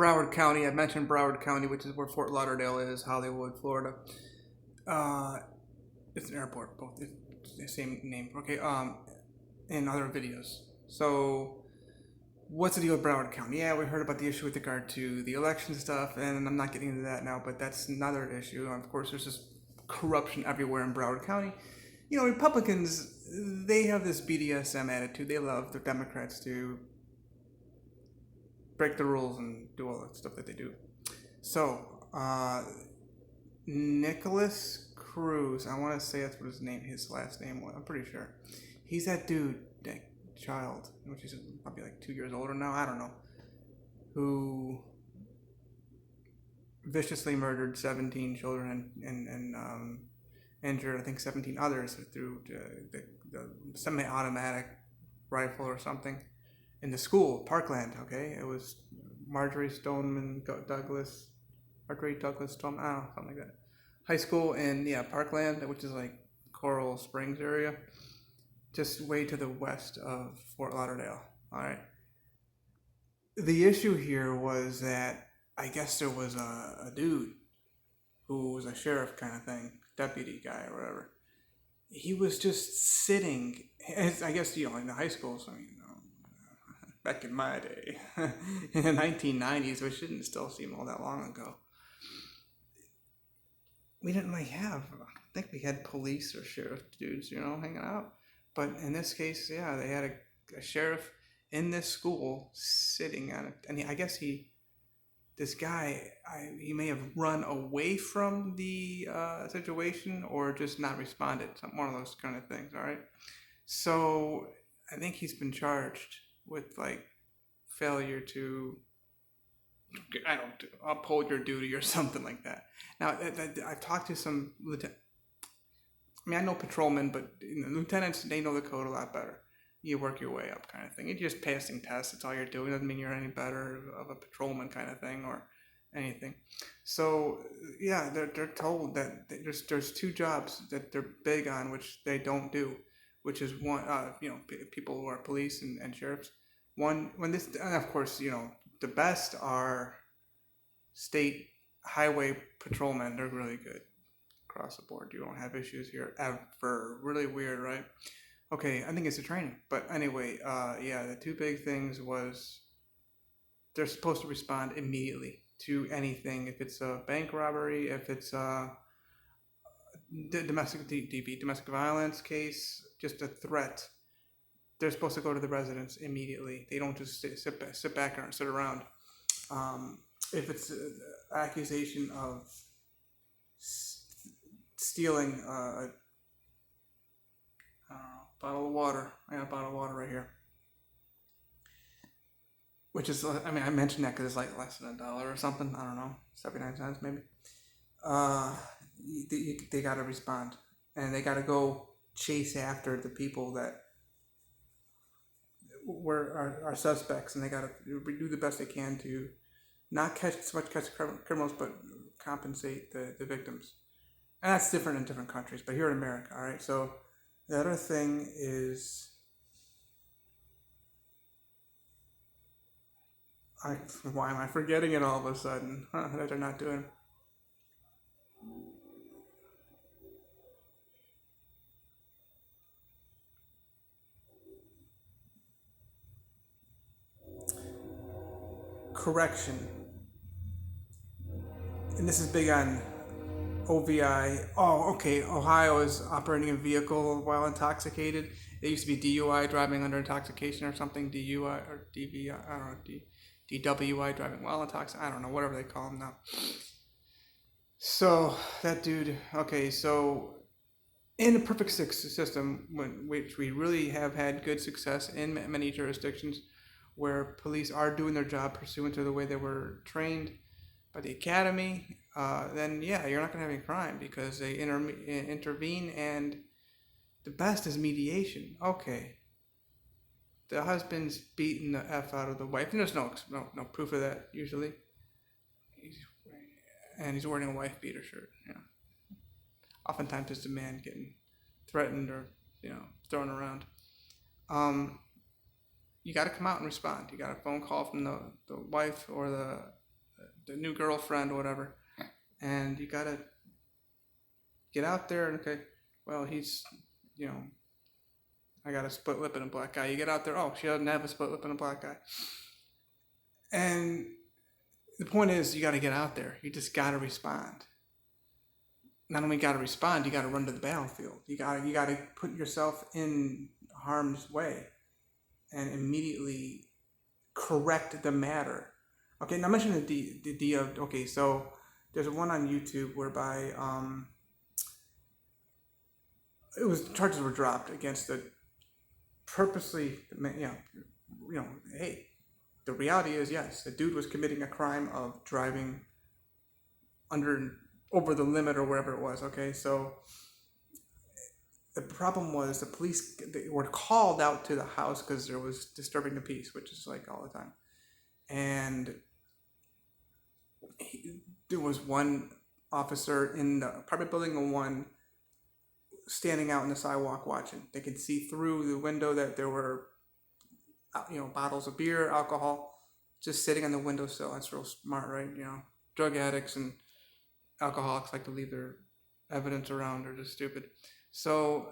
Broward County. I mentioned Broward County, which is where Fort Lauderdale is, Hollywood, Florida. Uh, it's an airport, both it's the same name. Okay. In other videos. So, what's the deal with Broward County? Yeah, we heard about the issue with regard to the election stuff, and I'm not getting into that now, but that's another issue. Of course, there's just corruption everywhere in Broward County. You know, Republicans, they have this BDSM attitude. They love the Democrats to break the rules and do all that stuff that they do. So, Nicholas Cruz, I want to say that's what his last name was. I'm pretty sure. He's that dude, that child, which is probably like 2 years older now. I don't know, who viciously murdered 17 children and injured, I think, 17 others through the semi-automatic rifle or something in the school, Parkland. Okay, it was Marjorie Stoneman Douglas, Marjorie Douglas Stoneman, I don't know, something like that. High school in Parkland, which is like Coral Springs area, just way to the west of Fort Lauderdale. All right. The issue here was that I guess there was a dude who was a sheriff kind of thing, deputy guy or whatever. He was just sitting, I guess, in the high schools, I mean, back in my day, in the 1990s, which didn't still seem all that long ago, we didn't I think we had police or sheriff dudes, hanging out. But in this case, yeah, they had a sheriff in this school sitting on it. And this guy, he may have run away from the situation or just not responded. One of those kind of things, all right? So I think he's been charged with, like, failure to, uphold your duty or something like that. Now, I've talked to some I know patrolmen, but lieutenants, they know the code a lot better. You work your way up kind of thing. You're just passing tests. That's all you're doing. Doesn't mean you're any better of a patrolman kind of thing or anything. So, yeah, they're told that there's two jobs that they're big on, which they don't do, which is one, people who are police and sheriffs. And of course, the best are state highway patrolmen. They're really good across the board. You don't have issues here ever. Really weird, right? Okay, I think it's the training. But anyway, the two big things was they're supposed to respond immediately to anything. If it's a bank robbery, if it's a domestic violence case, just a threat, they're supposed to go to the residence immediately. They don't just sit back and sit around. If it's an accusation of stealing a bottle of water, I got a bottle of water right here, which is, I mentioned that because it's like less than $1 or something. I don't know, 79 cents maybe. They got to respond, and they got to go chase after the people that are suspects, and they got to do the best they can to not catch criminals, but compensate the victims. And that's different in different countries, but here in America, all right? So the other thing is, why am I forgetting it all of a sudden? That they're not doing. Correction. And this is big on OVI. Oh, okay. Ohio is operating a vehicle while intoxicated. It used to be DUI, driving under intoxication, or something. DUI or DVI. I don't know. DWI, driving while intoxicated. I don't know. Whatever they call them now. So that dude. Okay. So in a perfect system, which we really have had good success in many jurisdictions, where police are doing their job pursuant to the way they were trained by the academy, then yeah, you're not going to have any crime because they intervene, and the best is mediation. Okay, the husband's beating the F out of the wife, and there's no proof of that usually. He's wearing a wife beater shirt. Oftentimes it's a man getting threatened or thrown around. You got to come out and respond. You got a phone call from the wife or the new girlfriend or whatever, and you gotta get out there and okay, well he's, you know, I got a split lip and a black guy. You get out there, oh, she doesn't have a split lip and a black guy. And the point is, you got to get out there. You just got to respond. Not only got to respond, you got to run to the battlefield. You got to put yourself in harm's way and immediately correct the matter. Okay, now I mentioned the okay, so there's one on YouTube whereby it was charges were dropped against the purposely, hey, the reality is, yes, the dude was committing a crime of driving over the limit or wherever it was, okay? So the problem was the police, they were called out to the house because there was disturbing the peace, which is like all the time. And there was one officer in the apartment building and one standing out on the sidewalk watching. They could see through the window that there were, bottles of beer, alcohol, just sitting on the windowsill. That's real smart, right? Drug addicts and alcoholics like to leave their evidence around. They're just stupid. So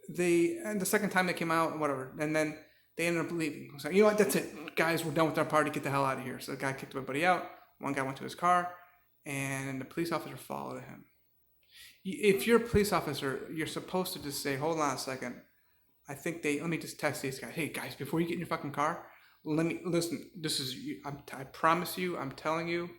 and the second time they came out, whatever, and then they ended up leaving. I was like, you know what? That's it, guys. We're done with our party. Get the hell out of here. So the guy kicked everybody out. One guy went to his car, and the police officer followed him. If you're a police officer, you're supposed to just say, hold on a second. Let me just text these guys. Hey guys, before you get in your fucking car, listen, I promise you, I'm telling you,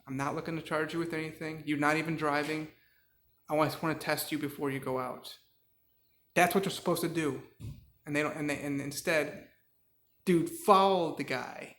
I'm not looking to charge you with anything. You're not even driving. I just want to test you before you go out. That's what you're supposed to do. And they don't, and instead, dude followed the guy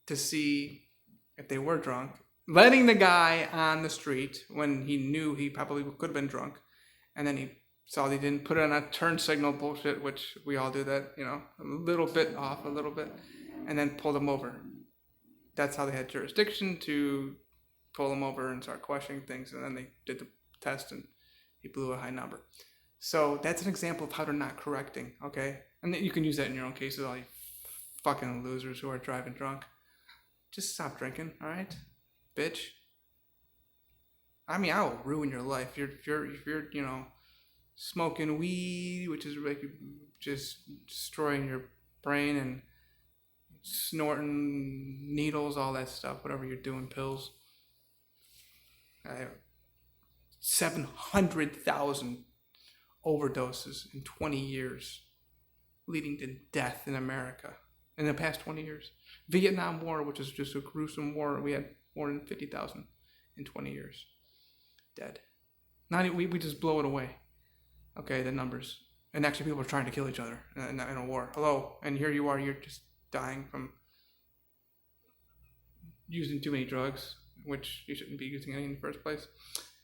to see if they were drunk, letting the guy on the street when he knew he probably could have been drunk. And then he saw they didn't put it on a turn signal bullshit, which we all do that, a little bit off, a little bit, and then pulled him over. That's how they had jurisdiction to pull him over and start questioning things. And then they did the test and he blew a high number. So that's an example of how they're not correcting, okay? And you can use that in your own cases, all you fucking losers who are driving drunk. Just stop drinking, all right? Bitch. I mean, I will ruin your life. If you're smoking weed, which is like just destroying your brain, and snorting needles, all that stuff, whatever you're doing, pills. 700,000 overdoses in 20 years, leading to death in America in the past 20 years. Vietnam War, which is just a gruesome war, we had more than 50,000 in 20 years dead. We just blow it away. Okay, the numbers. And actually people are trying to kill each other in a war. Hello, and here you are, you're just dying from using too many drugs, which you shouldn't be using any in the first place.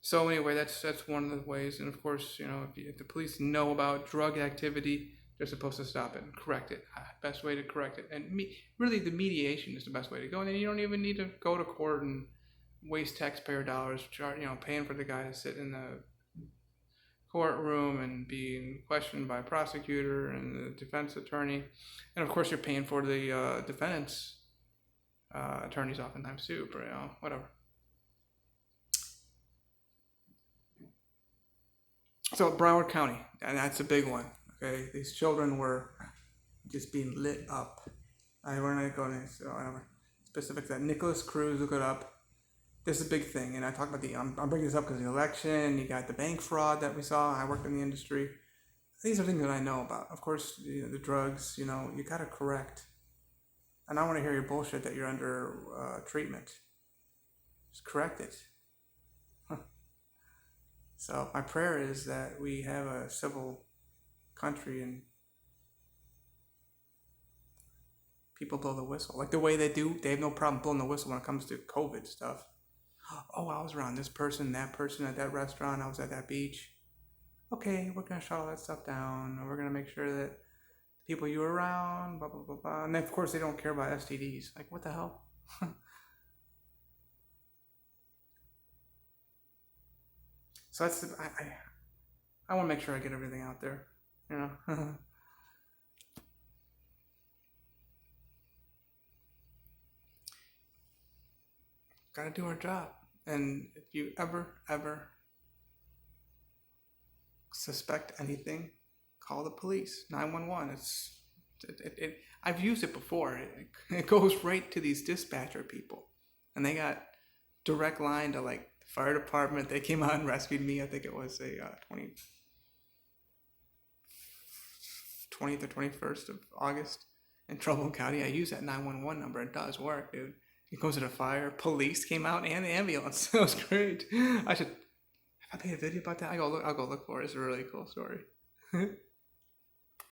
So anyway, that's one of the ways. And of course, if the police know about drug activity, they're supposed to stop it and correct it. Best way to correct it. And really, the mediation is the best way to go. And then you don't even need to go to court and waste taxpayer dollars, paying for the guy to sit in the courtroom and being questioned by a prosecutor and the defense attorney. And of course, you're paying for the defendant's attorneys oftentimes too, but whatever. So Broward County, and that's a big one. Okay, these children were just being lit up. We're not going into whatever specifics. That Nicholas Cruz, look it up. This is a big thing, and I talk about I'm bringing this up because of the election. You got the bank fraud that we saw. I worked in the industry. These are things that I know about. Of course, the drugs. You got to correct. And I want to hear your bullshit that you're under treatment. Just correct it. So my prayer is that we have a civil country and people blow the whistle. Like the way they do, they have no problem blowing the whistle when it comes to COVID stuff. Oh, I was around this person, that person at that restaurant, I was at that beach. Okay, we're going to shut all that stuff down. And we're going to make sure that people you were around, blah, blah, blah, blah. And then, of course, they don't care about STDs. Like, what the hell? So that's I want to make sure I get everything out there, gotta do our job. And if you ever suspect anything, call the police. 911. I've used it before. It goes right to these dispatcher people, and they got direct line to like the fire department. They came out and rescued me. I think it was a 20th or 21st of August in Trumbull County. I use that 911 number. It does work, dude. It goes to the fire. Police came out and the ambulance. That was great. Have I made a video about that? I'll go look for it. It's a really cool story.